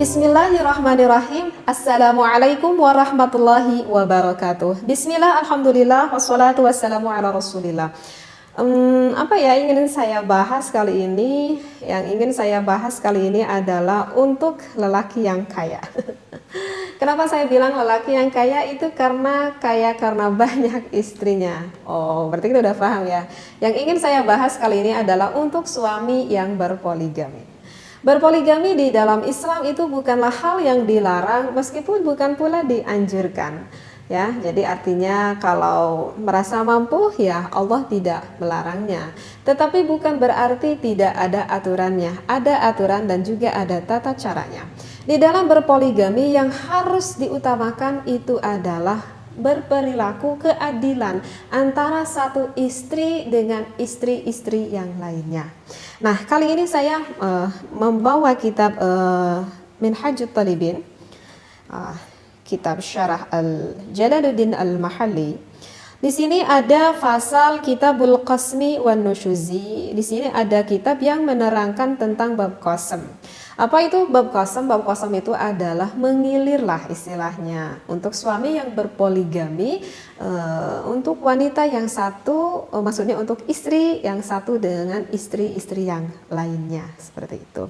Bismillahirrahmanirrahim. Assalamualaikum warahmatullahi wabarakatuh. Bismillah, alhamdulillah, wassalatu wassalamu ala rasulillah. Apa ya ingin saya bahas kali ini? Yang ingin saya bahas kali ini adalah untuk lelaki yang kaya. Kenapa saya bilang lelaki yang kaya itu karena kaya karena banyak istrinya. Oh, berarti kita udah paham ya. Yang ingin saya bahas kali ini adalah untuk suami yang berpoligami. Berpoligami di dalam Islam itu bukanlah hal yang dilarang, meskipun bukan pula dianjurkan. Ya, jadi artinya kalau merasa mampu ya Allah tidak melarangnya. Tetapi bukan berarti tidak ada aturannya. Ada aturan dan juga ada tata caranya. Di dalam berpoligami yang harus diutamakan itu adalah berperilaku keadilan antara satu istri dengan istri-istri yang lainnya. Nah, kali ini saya membawa kitab Minhajut Talibin, kitab Syarah Jalaluddin Al-Mahalli. Di sini ada fasal Kitabul Qasmi wan Nushuzi. Di sini ada kitab yang menerangkan tentang bab qasam. Apa itu bab qasam? Bab qasam itu adalah mengilirlah istilahnya untuk suami yang berpoligami, untuk wanita yang satu, maksudnya untuk istri yang satu dengan istri-istri yang lainnya, seperti itu.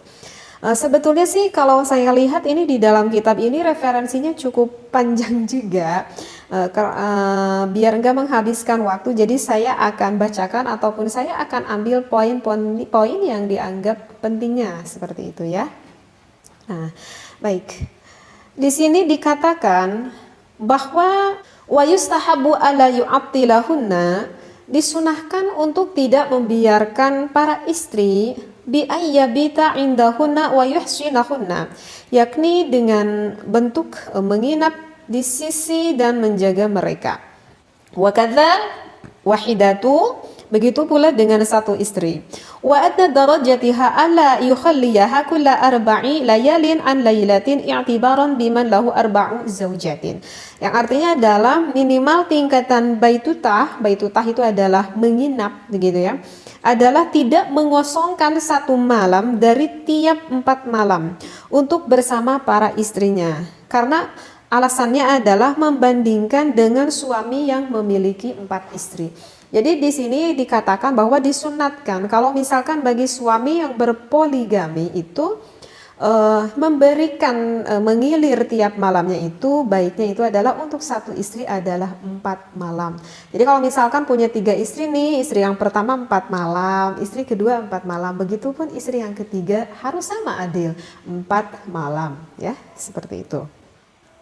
Sebetulnya sih kalau saya lihat ini di dalam kitab ini referensinya cukup panjang juga, biar enggak menghabiskan waktu, jadi saya akan bacakan ataupun saya akan ambil poin-poin yang dianggap pentingnya, seperti itu ya. Nah, baik. Di sini dikatakan bahwa wa yustahabu alla yu'attilahunna, disunahkan untuk tidak membiarkan para istri bi ayyabita indahunna wa yuhsinahunna, yakni dengan bentuk menginap di sisi dan menjaga mereka. Wa kadzal wahidatu, begitu pula dengan satu istri. Wa adna darajatiha alla yukhalliyaha kulla arba'i layalin an laylatin i'tibaran biman lahu arba'u zawjatin. Yang artinya adalah minimal tingkatan baitutah itu adalah menginap, begitu ya, adalah tidak mengosongkan satu malam dari tiap 4 malam untuk bersama para istrinya. Karena alasannya adalah membandingkan dengan suami yang memiliki 4 istri. Jadi di sini dikatakan bahwa disunatkan kalau misalkan bagi suami yang berpoligami itu memberikan mengilir tiap malamnya, itu baiknya itu adalah untuk satu istri adalah 4 malam. Jadi kalau misalkan punya 3 istri nih, istri yang pertama 4 malam, istri kedua 4 malam, begitupun istri yang ketiga harus sama adil 4 malam ya, seperti itu.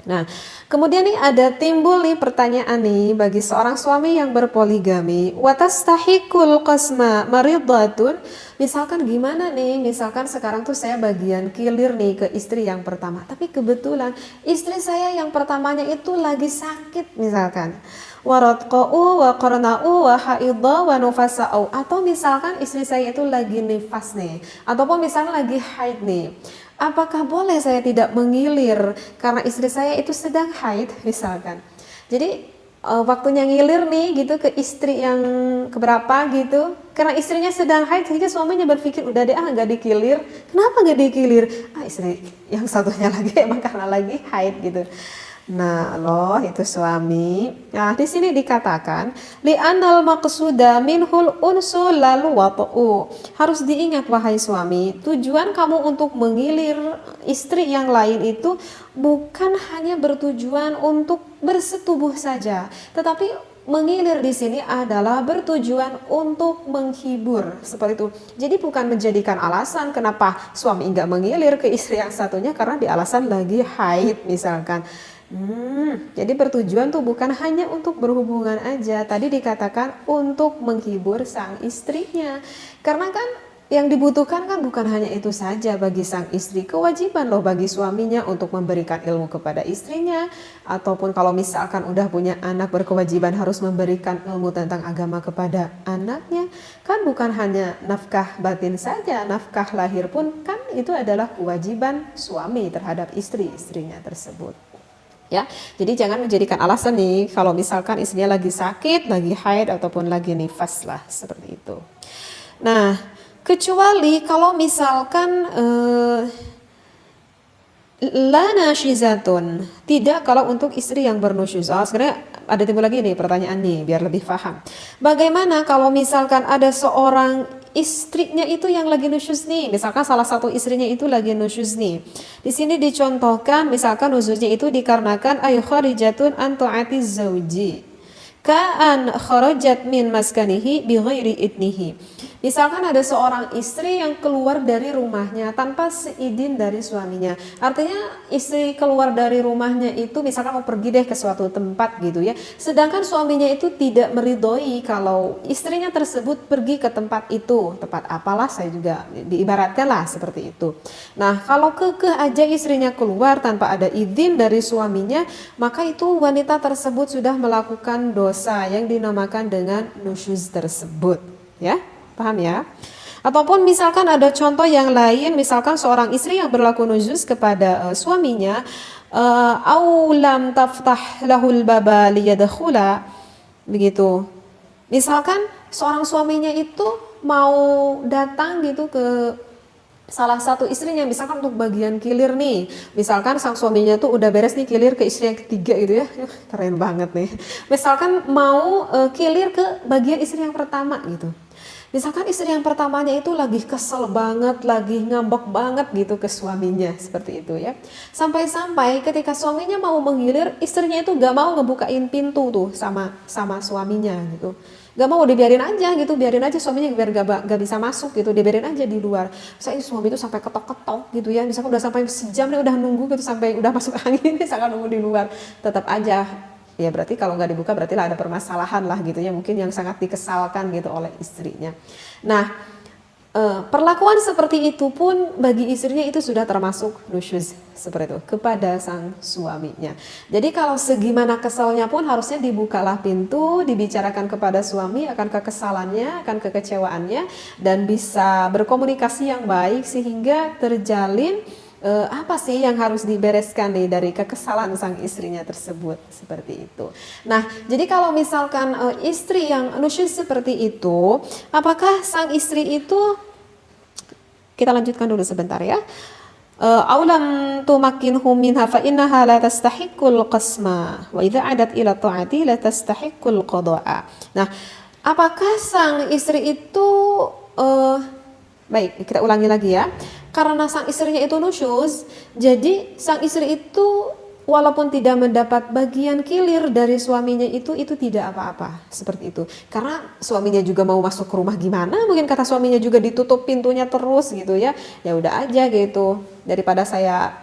Nah, kemudian nih ada timbul nih pertanyaan nih bagi seorang suami yang berpoligami, watastahiqul qasma maridatun. Misalkan gimana nih, misalkan sekarang tuh saya bagian kilir nih ke istri yang pertama, tapi kebetulan istri saya yang pertamanya itu lagi sakit misalkan. Waradqa'u wa qarna'u wa haidha wa nufasa'u, atau misalkan istri saya itu lagi nifas nih, ataupun misalkan lagi haid nih. Apakah boleh saya tidak mengilir karena istri saya itu sedang haid misalkan. Jadi waktunya ngilir nih gitu ke istri yang keberapa gitu, karena istrinya sedang haid sehingga suaminya berpikir udah deh nggak dikilir. Kenapa nggak dikilir? Istri yang satunya lagi emang karena lagi haid gitu. Nah, loh itu suami. Nah, di sini dikatakan li'anal maqsuda minhul unsul lalu wata'u. Harus diingat wahai suami, tujuan kamu untuk mengilir istri yang lain itu bukan hanya bertujuan untuk bersetubuh saja, tetapi mengilir di sini adalah bertujuan untuk menghibur, seperti itu. Jadi bukan menjadikan alasan kenapa suami enggak mengilir ke istri yang satunya karena di alasan lagi haid misalkan. Jadi bertujuan tuh bukan hanya untuk berhubungan aja. Tadi dikatakan untuk menghibur sang istrinya. Karena kan yang dibutuhkan kan bukan hanya itu saja bagi sang istri. Kewajiban loh bagi suaminya untuk memberikan ilmu kepada istrinya. Ataupun kalau misalkan udah punya anak, berkewajiban harus memberikan ilmu tentang agama kepada anaknya. Kan bukan hanya nafkah batin saja, nafkah lahir pun kan itu adalah kewajiban suami terhadap istri-istrinya tersebut. Ya, jadi jangan menjadikan alasan nih kalau misalkan istrinya lagi sakit, lagi haid ataupun lagi nifas lah, seperti itu. Nah, kecuali kalau misalkan La nasyizatun, tidak kalau untuk istri yang bernusyuz. Sebenarnya ada timbul lagi nih pertanyaan nih biar lebih paham. Bagaimana kalau misalkan ada seorang istrinya itu yang lagi nusyuz nih, misalkan salah satu istrinya itu lagi nusyuz nih. Di sini dicontohkan misalkan nusyuznya itu dikarenakan ay kharijatun an ta'ati zauji. Ka'an kharajat min maskanihi bi ghairi idnihi. Misalkan ada seorang istri yang keluar dari rumahnya tanpa seizin dari suaminya. Artinya istri keluar dari rumahnya itu misalkan mau pergi deh ke suatu tempat gitu ya. Sedangkan suaminya itu tidak meridhoi kalau istrinya tersebut pergi ke tempat itu. Tempat apalah saya juga diibaratkan lah seperti itu. Nah, kalau kekeh aja istrinya keluar tanpa ada izin dari suaminya, maka itu wanita tersebut sudah melakukan dosa yang dinamakan dengan nusyuz tersebut, ya. Paham ya? Ataupun misalkan ada contoh yang lain, misalkan seorang istri yang berlaku nusyuz kepada suaminya, au lam taftah lahul baba liyadkhula, begitu. Misalkan seorang suaminya itu mau datang gitu ke salah satu istrinya, misalkan untuk bagian kilir nih, misalkan sang suaminya tuh udah beres nih kilir ke istri yang ketiga gitu ya, keren banget nih. Misalkan mau kilir ke bagian istri yang pertama gitu. Misalkan istri yang pertamanya itu lagi kesel banget, lagi ngambek banget gitu ke suaminya, seperti itu ya. Sampai-sampai ketika suaminya mau menggilir, istrinya itu gak mau ngebukain pintu tuh sama suaminya gitu. Gak mau, dibiarin aja gitu, biarin aja suaminya biar gak bisa masuk gitu, dibiarin aja di luar. Saya suami itu sampai ketok-ketok gitu ya, misalkan udah sampai sejam nih udah nunggu gitu sampai udah masuk angin, misalkan nunggu di luar, tetap aja. Ya berarti kalau nggak dibuka berarti lah ada permasalahan lah gitu ya, mungkin yang sangat dikesalkan gitu oleh istrinya. Nah, perlakuan seperti itu pun bagi istrinya itu sudah termasuk nusyuz seperti itu kepada sang suaminya. Jadi kalau segimana kesalnya pun harusnya dibukalah pintu, dibicarakan kepada suami akan kekesalannya, akan kekecewaannya, dan bisa berkomunikasi yang baik sehingga terjalin apa sih yang harus dibereskan nih dari kekesalan sang istrinya tersebut, seperti itu. Nah, jadi kalau misalkan istri yang nusyuz seperti itu, apakah sang istri itu, kita lanjutkan dulu sebentar ya. Aulam tumakkinhum minha fa innaha la tastahiqqul qasma wa idza adat ila ta'ati la tastahiqqul qada'a. Nah, apakah sang istri itu baik, kita ulangi lagi ya. Karena sang istrinya itu nusyuz, jadi sang istri itu walaupun tidak mendapat bagian kilir dari suaminya itu tidak apa-apa, seperti itu. Karena suaminya juga mau masuk ke rumah gimana? Mungkin kata suaminya juga ditutup pintunya terus gitu ya. Ya udah aja gitu. Daripada saya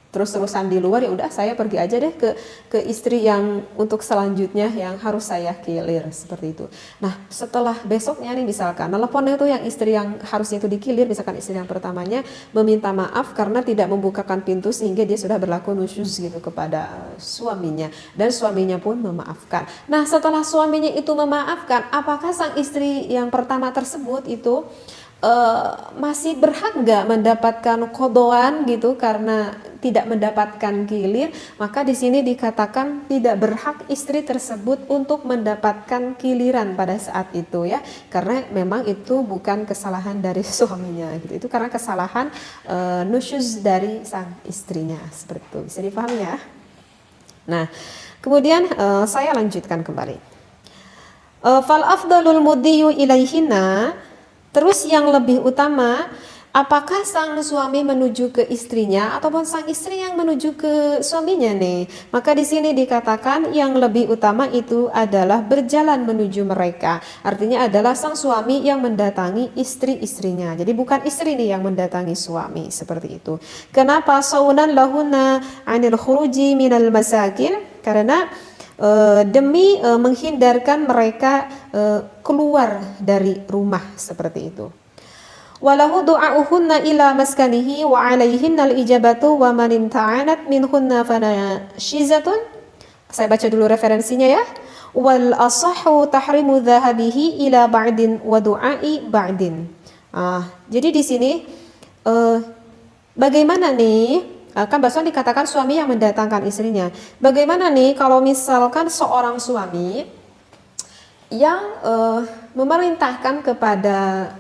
terus-terusan di luar, ya udah saya pergi aja deh ke istri yang untuk selanjutnya yang harus saya kilir, seperti itu. Nah, setelah besoknya nih misalkan teleponnya itu yang istri yang harusnya itu dikilir, misalkan istri yang pertamanya meminta maaf karena tidak membukakan pintu sehingga dia sudah berlaku nusyuz gitu kepada suaminya, dan suaminya pun memaafkan. Nah, setelah suaminya itu memaafkan, apakah sang istri yang pertama tersebut itu masih berhak nggak mendapatkan kodoan gitu karena tidak mendapatkan kilir? Maka di sini dikatakan tidak berhak istri tersebut untuk mendapatkan kiliran pada saat itu ya, karena memang itu bukan kesalahan dari suaminya gitu, itu karena kesalahan nusyuz dari sang istrinya, seperti itu. Bisa dipahami ya? Nah, kemudian saya lanjutkan kembali. Fal afdalul mudhiyu ilaihinna. Terus yang lebih utama, apakah sang suami menuju ke istrinya ataupun sang istri yang menuju ke suaminya nih? Maka di sini dikatakan yang lebih utama itu adalah berjalan menuju mereka. Artinya adalah sang suami yang mendatangi istri-istrinya. Jadi bukan istri nih yang mendatangi suami, seperti itu. Kenapa? Saunan lahuna 'anil khuruji minal masakin? Karena demi menghindarkan mereka keluar dari rumah, seperti itu. Walahu du'a'uhunna ila maskanihi wa 'alaihinna al-ijabatu wa man inta'anat minhunna fanashizatun. Saya baca dulu referensinya ya. Wal asahhu tahrimu dhahabihi ila ba'din wa du'a'i ba'din. Jadi di sini bagaimana nih? Kan bahkan dikatakan suami yang mendatangkan istrinya. Bagaimana nih kalau misalkan seorang suami yang memerintahkan kepada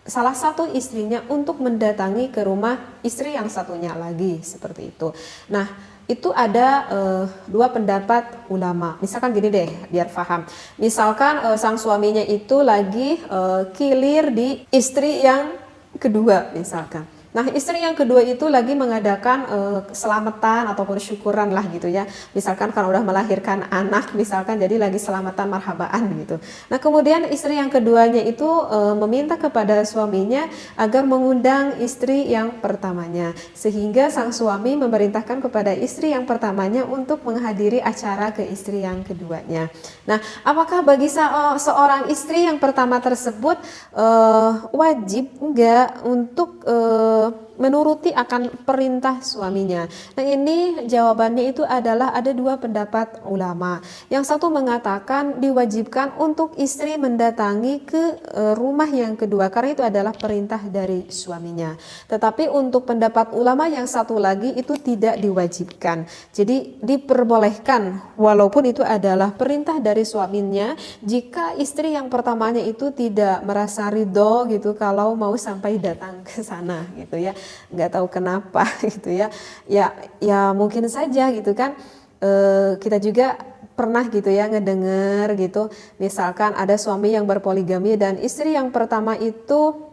salah satu istrinya untuk mendatangi ke rumah istri yang satunya lagi, seperti itu. Nah, itu ada dua pendapat ulama. Misalkan gini deh, biar paham. Misalkan sang suaminya itu lagi kilir di istri yang kedua, misalkan. Nah, istri yang kedua itu lagi mengadakan selamatan ataupun syukuran lah gitu ya. Misalkan kalau udah melahirkan anak, misalkan jadi lagi selamatan marhabaan gitu. Nah, kemudian istri yang keduanya itu meminta kepada suaminya agar mengundang istri yang pertamanya. Sehingga sang suami memerintahkan kepada istri yang pertamanya untuk menghadiri acara ke istri yang keduanya. Nah, apakah bagi seorang istri yang pertama tersebut wajib enggak untuk menuruti akan perintah suaminya? Nah, ini jawabannya itu adalah ada dua pendapat ulama. Yang satu mengatakan diwajibkan untuk istri mendatangi ke rumah yang kedua karena itu adalah perintah dari suaminya. Tetapi untuk pendapat ulama yang satu lagi itu tidak diwajibkan. Jadi diperbolehkan walaupun itu adalah perintah dari suaminya jika istri yang pertamanya itu tidak merasa ridho gitu kalau mau sampai datang ke sana gitu ya, nggak tahu kenapa gitu ya, ya mungkin saja gitu kan. Kita juga pernah gitu ya ngedenger gitu, misalkan ada suami yang berpoligami dan istri yang pertama itu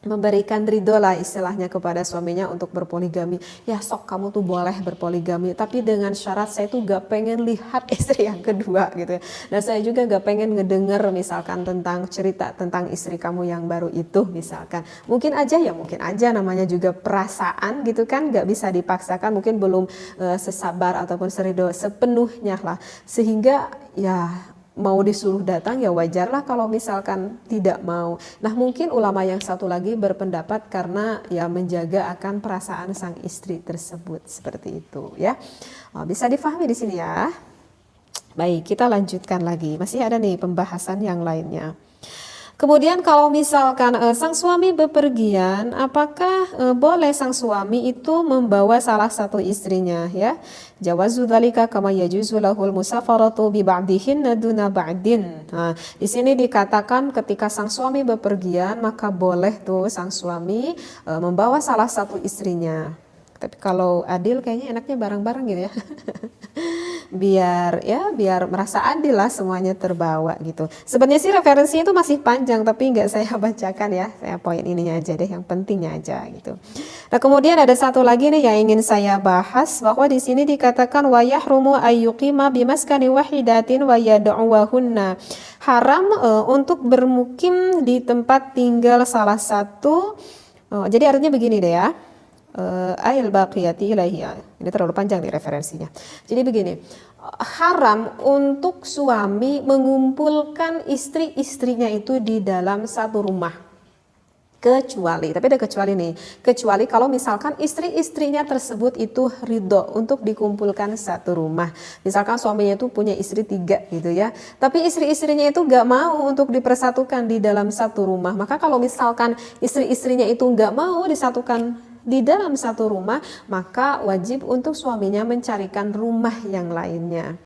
memberikan ridho lah istilahnya kepada suaminya untuk berpoligami. Ya sok kamu tuh boleh berpoligami, tapi dengan syarat saya tuh gak pengen lihat istri yang kedua gitu ya. Dan saya juga gak pengen ngedenger misalkan tentang cerita tentang istri kamu yang baru itu misalkan. Mungkin aja namanya juga perasaan gitu kan, gak bisa dipaksakan, mungkin belum sesabar ataupun seridho sepenuhnya lah. Sehingga ya mau disuruh datang ya wajarlah kalau misalkan tidak mau. Nah, mungkin ulama yang satu lagi berpendapat karena ya menjaga akan perasaan sang istri tersebut, seperti itu ya. Bisa difahami di sini ya. Baik, kita lanjutkan lagi. Masih ada nih pembahasan yang lainnya. Kemudian kalau misalkan sang suami bepergian, apakah boleh sang suami itu membawa salah satu istrinya ya? Jawazu dzalika kama yajuzu lahul musafaratu bi ba'dihinna duna ba'din. Nah, di sini dikatakan ketika sang suami bepergian maka boleh tuh sang suami membawa salah satu istrinya. Tapi kalau adil kayaknya enaknya bareng-bareng gitu ya. biar merasa adil lah semuanya terbawa gitu. Sebenarnya sih referensinya itu masih panjang tapi nggak saya bacakan ya. Saya poin ininya aja deh, yang pentingnya aja gitu. Nah, kemudian ada satu lagi nih yang ingin saya bahas, bahwa di sini dikatakan wa yahrumu ayyuqima bimaskani wahidatin wa yad'uwahunna. Haram untuk bermukim di tempat tinggal salah satu. Jadi artinya begini deh ya. Ayil baqiyati ilaihi. Ini terlalu panjang nih referensinya. Jadi begini, haram untuk suami mengumpulkan istri-istrinya itu di dalam satu rumah. Kecuali, tapi ada kecuali nih, kecuali kalau misalkan istri-istrinya tersebut itu ridho untuk dikumpulkan satu rumah. Misalkan suaminya itu punya istri 3 gitu ya, tapi istri-istrinya itu gak mau untuk dipersatukan di dalam satu rumah. Maka kalau misalkan istri-istrinya itu gak mau disatukan di dalam satu rumah, maka wajib untuk suaminya mencarikan rumah yang lainnya.